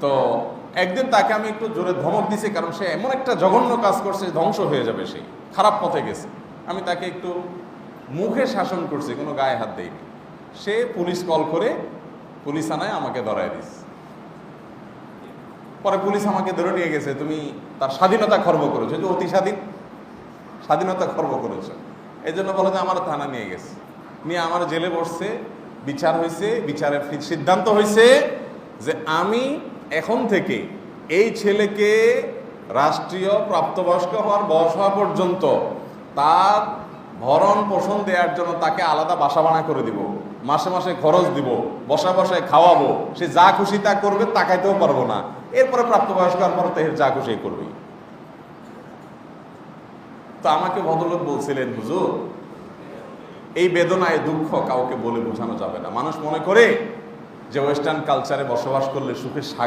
তো একদিন তাকে আমি একটু জোরে ধমক দিছি, কারণ সে এমন একটা জঘন্য কাজ করছে, ধ্বংস হয়ে যাবে, সে খারাপ পথে গেছে। আমি তাকে একটু মুখে শাসন করছি, কোনো গায়ে হাত দেয়নি। সে পুলিশ কল করে পুলিশ আনায় আমাকে ধরায় দিস। পরে পুলিশ আমাকে ধরে নিয়ে গেছে, তুমি তার স্বাধীনতা খর্ব করেছো, যে অতি স্বাধীনতা খর্ব করেছো, এই জন্য বলে যে আমার থানা নিয়ে গেছে, নিয়ে আমার জেলে বসছে। বিচার হয়েছে, বিচারের সিদ্ধান্ত হয়েছে যে আমি এখন থেকে এই ছেলেকে রাষ্ট্রীয় প্রাপ্তবয়স্ক হওয়ার বয়স হওয়া পর্যন্ত তার ভরণ পোষণ দেওয়ার জন্য তাকে আলাদা বাসা ভাড়া করে দিব, মাসে মাসে খরচ দিব, বসায় বসায় খাওয়াবো, সে যা খুশি তা করবে, তাকাইতেও পারবো না। এরপরে প্রাপ্তবয়স্ক হওয়ার পর তাকে যা খুশি করবে। তো আমাকে ভদ্রলোক বলছিলেন, হুজুর এই বেদনা, এই দুঃখ কাউকে বলে বোঝানো যাবে না। মানুষ মনে করে যে ওয়েস্টার্ন কালচারে বসবাস করলে সুখে